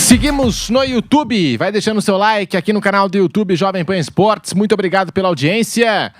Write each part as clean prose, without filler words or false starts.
Seguimos no YouTube, vai deixando seu like aqui no canal do YouTube Jovem Pan Esportes, muito obrigado pela audiência.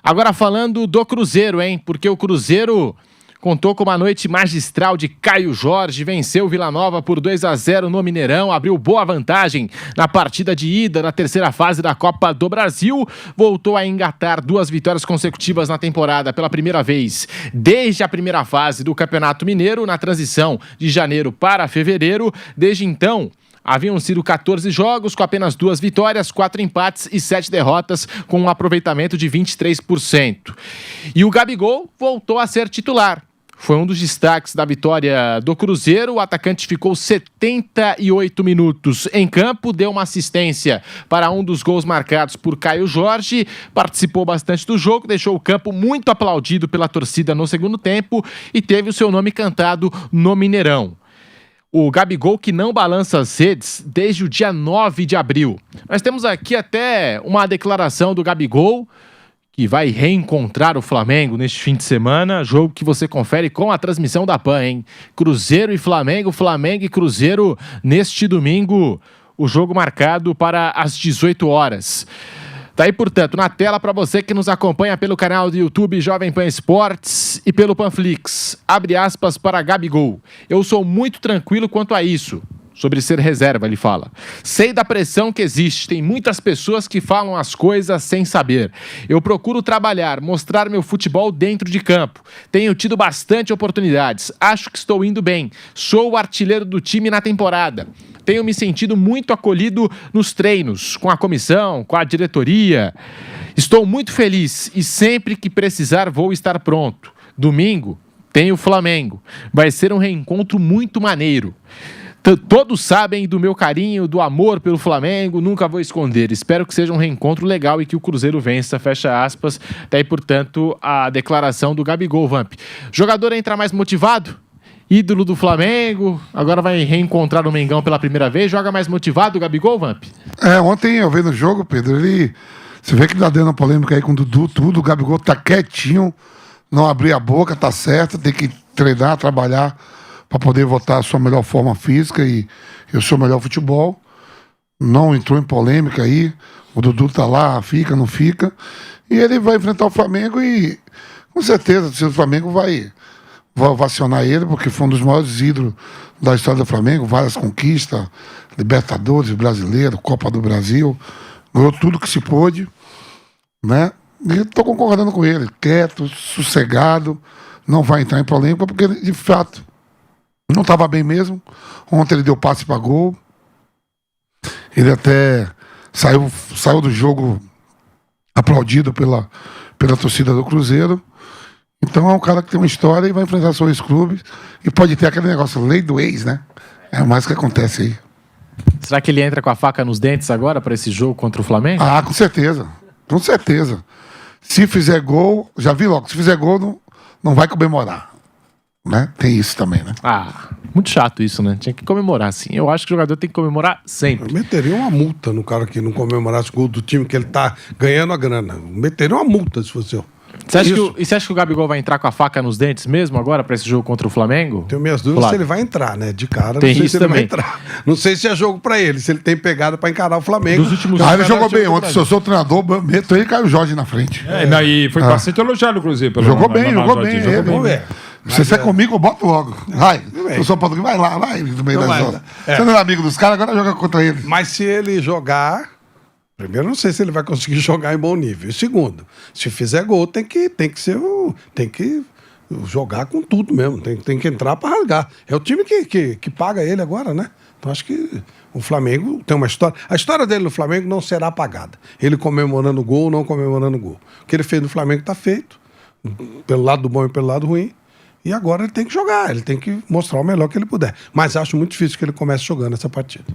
Agora falando do Cruzeiro, hein, porque o Cruzeiro contou com uma noite magistral de Caio Jorge, venceu o Vila Nova por 2-0 no Mineirão, abriu boa vantagem na partida de ida na terceira fase da Copa do Brasil, voltou a engatar 2 vitórias consecutivas na temporada pela primeira vez desde a primeira fase do Campeonato Mineiro, na transição de janeiro para fevereiro. Desde então, haviam sido 14 jogos com apenas 2 vitórias, 4 empates e 7 derrotas, com um aproveitamento de 23%. E o Gabigol voltou a ser titular. Foi um dos destaques da vitória do Cruzeiro. O atacante ficou 78 minutos em campo, deu uma assistência para um dos gols marcados por Caio Jorge, participou bastante do jogo, deixou o campo muito aplaudido pela torcida no segundo tempo e teve o seu nome cantado no Mineirão. O Gabigol que não balança as redes desde o dia 9 de abril. Nós temos aqui até uma declaração do Gabigol, que vai reencontrar o Flamengo neste fim de semana, jogo que você confere com a transmissão da PAN, hein? Cruzeiro e Flamengo, Flamengo e Cruzeiro neste domingo, o jogo marcado para as 18 horas. Tá aí, portanto, na tela para você que nos acompanha pelo canal do YouTube Jovem Pan Esportes e pelo Panflix. Abre aspas para Gabigol. Eu sou muito tranquilo quanto a isso. Sobre ser reserva, ele fala. Sei da pressão que existe, tem muitas pessoas que falam as coisas sem saber. Eu procuro trabalhar, mostrar meu futebol dentro de campo. Tenho tido bastante oportunidades, acho que estou indo bem. Sou o artilheiro do time na temporada. Tenho me sentido muito acolhido nos treinos, com a comissão, com a diretoria. Estou muito feliz e sempre que precisar vou estar pronto. Domingo tem o Flamengo. Vai ser um reencontro muito maneiro. Todos sabem do meu carinho, do amor pelo Flamengo, nunca vou esconder. Espero que seja um reencontro legal e que o Cruzeiro vença, fecha aspas. Daí, portanto, a declaração do Gabigol, Vamp. Jogador entra mais motivado? Ídolo do Flamengo, agora vai reencontrar o Mengão pela primeira vez. Joga mais motivado o Gabigol, Vamp? Ontem eu vi no jogo, Pedro, você vê que tá dando polêmica aí com o Dudu, tudo. O Gabigol tá quietinho, não abrir a boca, tá certo, tem que treinar, trabalhar para poder voltar à sua melhor forma física e o seu melhor futebol. Não entrou em polêmica aí. O Dudu tá lá, fica, não fica. E ele vai enfrentar o Flamengo e, com certeza, o Flamengo vai ovacionar ele, porque foi um dos maiores ídolos da história do Flamengo. Várias conquistas, Libertadores, Brasileiro, Copa do Brasil. Ganhou tudo que se pôde, né? E estou concordando com ele. Quieto, sossegado, não vai entrar em polêmica, porque, de fato, não estava bem mesmo. Ontem ele deu passe para gol. Ele até saiu do jogo aplaudido pela torcida do Cruzeiro. Então é um cara que tem uma história e vai enfrentar seus ex-clubes. E pode ter aquele negócio, lei do ex, né? É mais que acontece aí. Será que ele entra com a faca nos dentes agora para esse jogo contra o Flamengo? Ah, com certeza. Com certeza. Se fizer gol, já vi logo, se fizer gol, não vai comemorar. Né? Tem isso também, né? Ah, muito chato isso, né? Tinha que comemorar, sim. Eu acho que o jogador tem que comemorar sempre. Eu meteria uma multa no cara que não comemorasse o gol do time que ele tá ganhando a grana. Meteria uma multa se fosse eu. Você acha que o Gabigol vai entrar com a faca nos dentes mesmo agora para esse jogo contra o Flamengo? Tenho minhas dúvidas se ele vai entrar, né? De cara, tem não sei isso se ele também. vai entrar. Não sei se é jogo para ele, se ele tem pegada para encarar o Flamengo. Ele jogou bem ontem. Se eu sou o treinador, meto ele e Caio Jorge na frente. E foi bastante elogiado, inclusive. Jogou bem. Vamos Se você é comigo, eu boto logo. Vai. Eu sou português, vai lá, vai no meio da zona. Você não é amigo dos caras, agora joga contra ele. Mas se ele jogar, primeiro, não sei se ele vai conseguir jogar em bom nível. E segundo, se fizer gol, tem que jogar com tudo mesmo. Tem que entrar para rasgar. É o time que paga ele agora, né? Então acho que o Flamengo tem uma história. A história dele no Flamengo não será apagada. Ele comemorando o gol ou não comemorando o gol. O que ele fez no Flamengo está feito, pelo lado bom e pelo lado ruim. E agora ele tem que jogar, ele tem que mostrar o melhor que ele puder. Mas acho muito difícil que ele comece jogando essa partida.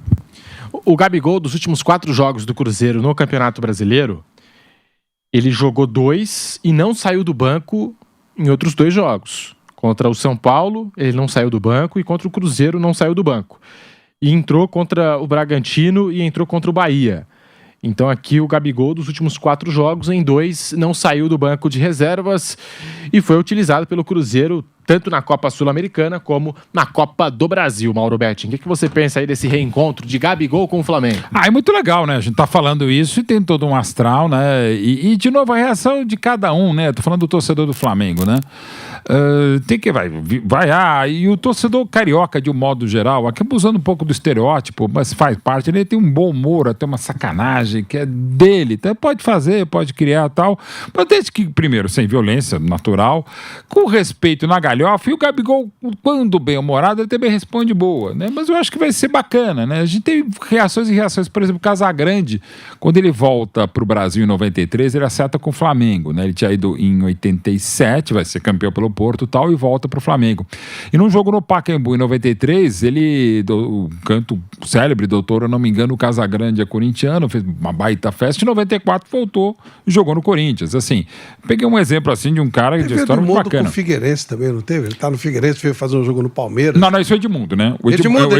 O Gabigol, dos últimos 4 jogos do Cruzeiro no Campeonato Brasileiro, ele jogou 2 e não saiu do banco em outros 2 jogos. Contra o São Paulo, ele não saiu do banco, e contra o Cruzeiro não saiu do banco. E entrou contra o Bragantino e entrou contra o Bahia. Então aqui o Gabigol, dos últimos 4 jogos, em 2 não saiu do banco de reservas e foi utilizado pelo Cruzeiro tanto na Copa Sul-Americana como na Copa do Brasil. Mauro Betting, o que você pensa aí desse reencontro de Gabigol com o Flamengo? É muito legal, né? A gente tá falando isso e tem todo um astral, né? E de novo, a reação de cada um, né? Tô falando do torcedor do Flamengo, né? Tem que e o torcedor carioca, de um modo geral, acaba usando um pouco do estereótipo, mas faz parte, ele tem um bom humor, tem uma sacanagem que é dele, então pode fazer, pode criar e tal, mas desde que, primeiro, sem violência, natural, com respeito na galhofa, e o Gabigol, quando bem-humorado, ele também responde boa, né? Mas eu acho que vai ser bacana, né? A gente tem reações e reações, por exemplo, Casagrande, quando ele volta pro Brasil em 93, ele acerta com o Flamengo, né? Ele tinha ido em 87, vai ser campeão pelo Porto e tal, e volta pro Flamengo. E num jogo no Pacaembu, em 93, o canto célebre, doutor, eu não me engano, o Casagrande é corintiano, fez uma baita festa, em 94 voltou e jogou no Corinthians. Assim, peguei um exemplo assim de um cara de história muito bacana. Com o Figueirense também, não teve? Ele tá no Figueirense, veio fazer um jogo no Palmeiras. Não, isso é o Edmundo, né? O Edmundo,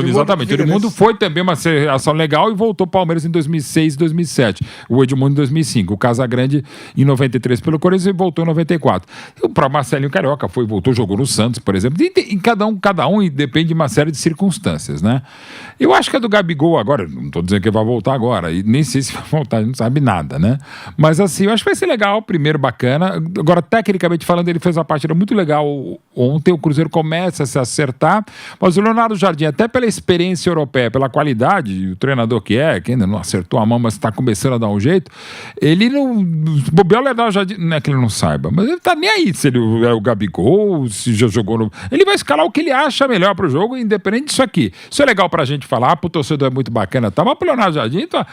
exatamente. O Edmundo foi também uma ação legal e voltou pro Palmeiras em 2006 e 2007. O Edmundo em 2005. O Casagrande em 93 pelo Corinthians e voltou em 94. O próprio Marcelinho Carioca voltou, jogou no Santos, por exemplo. E cada um e depende de uma série de circunstâncias, né? Eu acho que a do Gabigol agora, não tô dizendo que ele vai voltar agora, e nem sei se vai voltar, a gente não sabe nada, né? Mas assim, eu acho que vai ser legal, primeiro bacana. Agora, tecnicamente falando, ele fez uma partida muito legal ontem, o Cruzeiro começa a se acertar, mas o Leonardo Jardim, até pela experiência europeia, pela qualidade, o treinador que ainda não acertou a mão, mas está começando a dar um jeito, ele não... Bobear o Leonardo Jardim, não é que ele não saiba, mas ele tá nem aí se ele é o Gabigol, se já jogou no... Ele vai escalar o que ele acha melhor pro jogo, independente disso aqui. Isso é legal pra gente falar, pro torcedor é muito bacana, tá? Mas pro Leonardo Jardim, tá?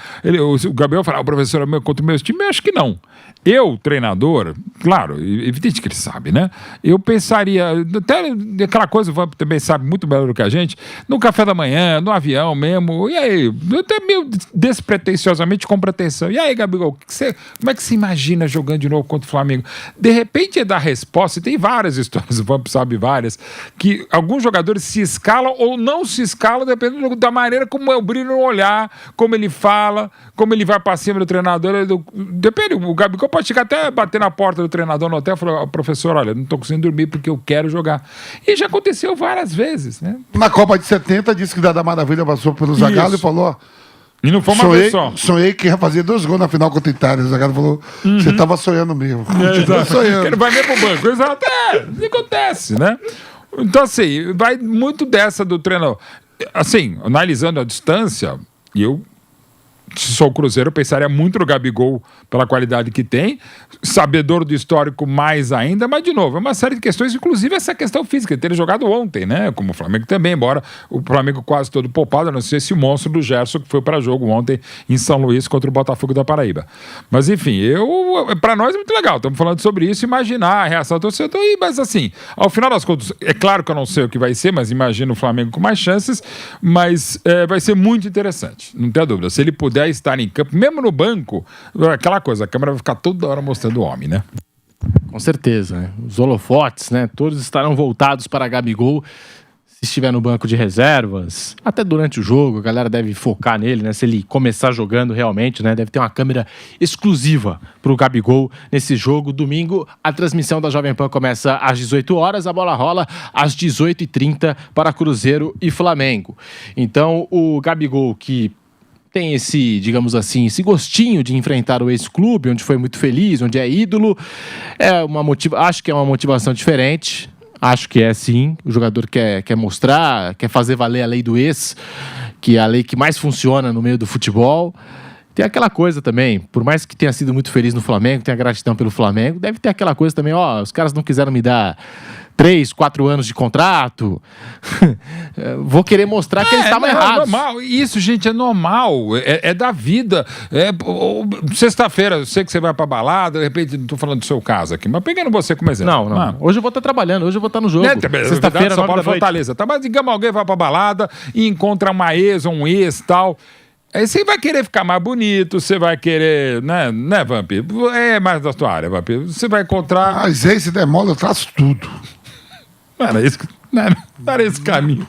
O Gabriel fala, o professor é meu contra o meu time, eu acho que não. Eu, treinador, claro, evidente que ele sabe, né? Eu pensaria, até aquela coisa, o Vamp também sabe muito melhor do que a gente, no café da manhã, no avião mesmo, e aí, até meio despretensiosamente com pretensão. E aí, Gabigol, como é que você imagina jogando de novo contra o Flamengo? De repente é dar resposta, e tem várias histórias, o Vamp sabe várias, que alguns jogadores se escalam ou não se escalam, dependendo da maneira como é o brilho no olhar, como ele fala, como ele vai pra cima do treinador. Depende, o Gabigol pode chegar até bater na porta do treinador no hotel e falar, professor, olha, não tô conseguindo dormir porque eu quero jogar. E já aconteceu várias vezes, né? Na Copa de 70, disse que Dada Maravilha passou pelo Zagallo e falou... E não foi uma vez só. Sonhei que ia fazer 2 gols na final contra a Itália. O Zagallo falou, você tava sonhando mesmo. Sonhando. Ele vai nem pro banco. Exato, acontece, né? Então, assim, vai muito dessa do treinador. Assim, analisando a distância, se sou o Cruzeiro, eu pensaria muito no Gabigol pela qualidade que tem, sabedor do histórico mais ainda, mas de novo, é uma série de questões, inclusive essa questão física, ter jogado ontem, né, como o Flamengo também, embora o Flamengo quase todo poupado, a não sei se o monstro do Gerson que foi para jogo ontem em São Luís contra o Botafogo da Paraíba. Mas enfim, para nós é muito legal, estamos falando sobre isso, imaginar a reação do torcedor, mas assim, ao final das contas, é claro que eu não sei o que vai ser, mas imagino o Flamengo com mais chances, mas vai ser muito interessante, não tem dúvida, se ele puder estar em campo, mesmo no banco, aquela coisa, a câmera vai ficar toda hora mostrando o homem, né? Com certeza, né? Os holofotes, né? Todos estarão voltados para Gabigol se estiver no banco de reservas. Até durante o jogo, a galera deve focar nele, né? Se ele começar jogando realmente, né? Deve ter uma câmera exclusiva para o Gabigol nesse jogo. Domingo, a transmissão da Jovem Pan começa às 18 horas, a bola rola às 18h30 para Cruzeiro e Flamengo. Então, o Gabigol, que tem esse, digamos assim, esse gostinho de enfrentar o ex-clube, onde foi muito feliz, onde é ídolo, acho que é uma motivação diferente, acho que é sim, o jogador quer mostrar, quer fazer valer a lei do ex, que é a lei que mais funciona no meio do futebol. Tem aquela coisa também, por mais que tenha sido muito feliz no Flamengo, tenha gratidão pelo Flamengo, deve ter aquela coisa também, os caras não quiseram me dar 3, 4 anos de contrato, vou querer mostrar que eles estavam errados. É normal. Isso, gente, é normal, é da vida. Sexta-feira, eu sei que você vai pra balada, de repente, não tô falando do seu caso aqui, mas pegando você como exemplo. Não. Hoje eu vou estar trabalhando, hoje eu vou estar no jogo. Sexta-feira, São Paulo, Fortaleza. Tá? Mas digamos, alguém vai pra balada e encontra uma ex ou um ex e tal. Aí você vai querer ficar mais bonito, você vai querer, né, Vamp? É mais da tua área, Vamp. Você vai encontrar... Mas aí, se der mole, eu traço tudo. Não era esse caminho.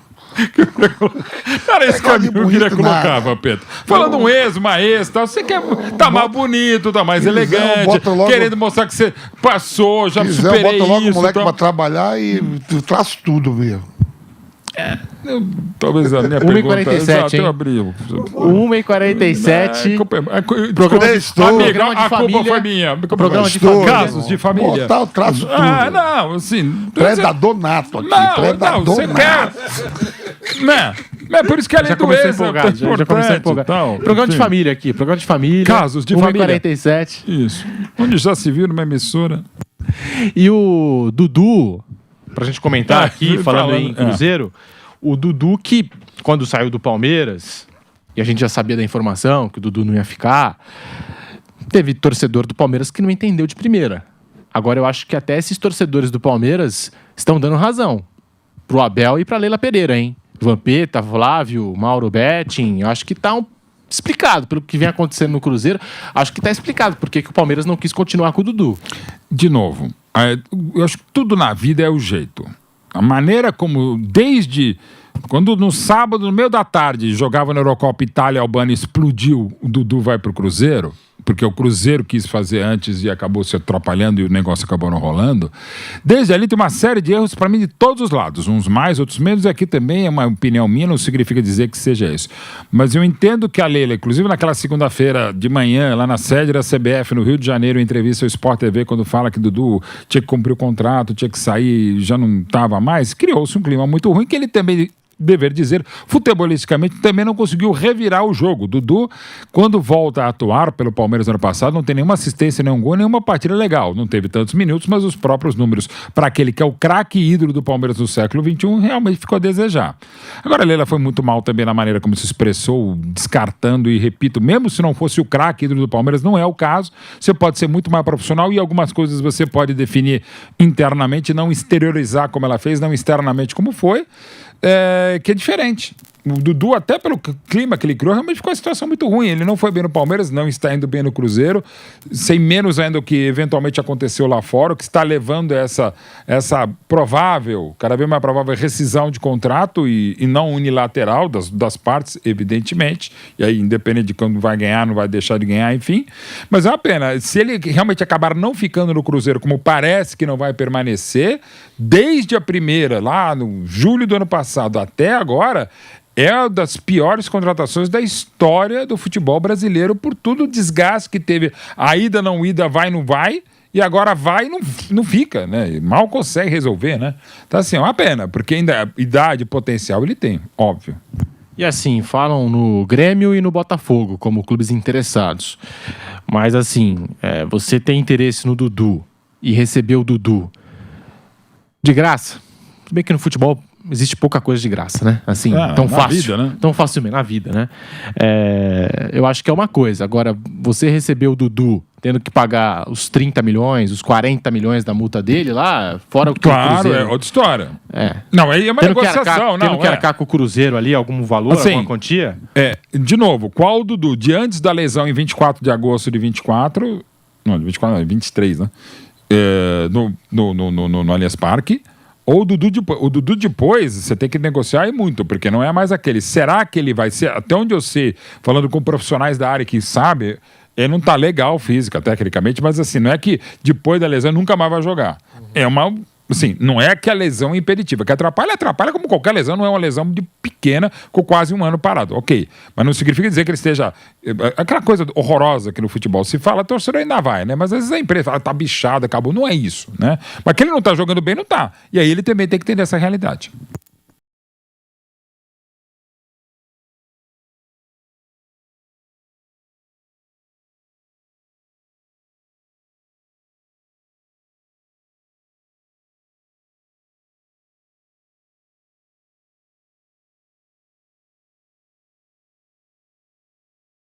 Cara, esse caminho que eu queria colocar, Vampeta. Falando um ex, uma ex, tal, você quer tá mais bonito, tá mais elegante, querendo mostrar que você passou, já superei bota logo isso. O moleque pra trabalhar e traço tudo mesmo. Talvez a minha 1h47, hein? 1h47. Programa de família. A culpa foi minha. Programa de família. Casos de família. Botar o traço tudo. Não, assim... Predador nato aqui. Não, você quer... Né? É por isso que a lei do ex já começou empolgado. Programa de família aqui. Programa de família. Casos de família. 1h47. Isso. Onde já se viu numa emissora. E o Dudu... Pra gente comentar aqui, falando em Cruzeiro, o Dudu que, quando saiu do Palmeiras, e a gente já sabia da informação que o Dudu não ia ficar, teve torcedor do Palmeiras que não entendeu de primeira. Agora eu acho que até esses torcedores do Palmeiras estão dando razão pro Abel e pra Leila Pereira, hein? Vampeta, Flávio, Mauro Betting, eu acho que tá explicado pelo que vem acontecendo no Cruzeiro. Acho que tá explicado porque que o Palmeiras não quis continuar com o Dudu. De novo, eu acho que tudo na vida é o jeito. A maneira como, desde quando no sábado, no meio da tarde, jogava na Eurocopa Itália e Albânia, explodiu, o Dudu vai pro Cruzeiro, porque o Cruzeiro quis fazer antes e acabou se atrapalhando e o negócio acabou não rolando. Desde ali tem uma série de erros para mim de todos os lados, uns mais, outros menos, e aqui também é uma opinião minha, não significa dizer que seja isso. Mas eu entendo que a Leila, inclusive naquela segunda-feira de manhã, lá na sede da CBF no Rio de Janeiro, em entrevista ao Sport TV, quando fala que Dudu tinha que cumprir o contrato, tinha que sair, já não estava mais, criou-se um clima muito ruim que ele também... dever dizer, futebolisticamente também não conseguiu revirar o jogo. Dudu, quando volta a atuar pelo Palmeiras no ano passado, não tem nenhuma assistência, nenhum gol, nenhuma partida legal. Não teve tantos minutos, mas os próprios números para aquele que é o craque ídolo do Palmeiras no século XXI realmente ficou a desejar. Agora, a Leila foi muito mal também na maneira como se expressou, descartando, e repito, mesmo se não fosse o craque ídolo do Palmeiras, não é o caso. Você pode ser muito mais profissional e algumas coisas você pode definir internamente, não exteriorizar como ela fez, não externamente como foi. Que é diferente. O Dudu, até pelo clima que ele criou, realmente ficou uma situação muito ruim. Ele não foi bem no Palmeiras, não está indo bem no Cruzeiro, sem menos ainda o que eventualmente aconteceu lá fora, o que está levando essa provável, cada vez mais provável rescisão de contrato e não unilateral das partes, evidentemente. E aí, independente de quando vai ganhar, não vai deixar de ganhar, enfim. Mas é uma pena. Se ele realmente acabar não ficando no Cruzeiro, como parece que não vai permanecer, desde a primeira, lá no julho do ano passado até agora, é uma das piores contratações da história do futebol brasileiro por todo o desgaste que teve. A ida, não ida, vai, não vai. E agora vai e não fica, né? Mal consegue resolver, né? Então, assim, é uma pena, porque ainda idade, potencial ele tem, óbvio. E assim, falam no Grêmio e no Botafogo como clubes interessados. Mas assim, você tem interesse no Dudu e receber o Dudu de graça? Tudo bem que no futebol existe pouca coisa de graça, né? Assim, tão fácil. Vida, né? Tão facilmente, na vida, né? Eu acho que é uma coisa. Agora, você receber o Dudu tendo que pagar os 30 milhões, os 40 milhões da multa dele lá, fora o que claro, o Cruzeiro... é outra história. Não, aí é uma negociação. Tendo que arcar com o Cruzeiro ali, algum valor, assim, alguma quantia? De novo, qual o Dudu? De antes da lesão em 24 de agosto de 24... Não, de 24 não, 23, né? No Allianz Parque... Ou o Dudu depois, você tem que negociar e muito, porque não é mais aquele. Será que ele vai ser, até onde eu sei, falando com profissionais da área que sabem, ele não tá legal física, tecnicamente, mas assim, não é que depois da lesão nunca mais vai jogar. É uma... Assim, não é que a lesão é impeditiva, que atrapalha como qualquer lesão, não é uma lesão de pequena com quase um ano parado, ok. Mas não significa dizer que ele esteja... Aquela coisa horrorosa que no futebol se fala, torcedor ainda vai, né? Mas às vezes a empresa fala, tá bichado, acabou. Não é isso, né? Mas que ele não tá jogando bem, não tá. E aí ele também tem que entender essa realidade.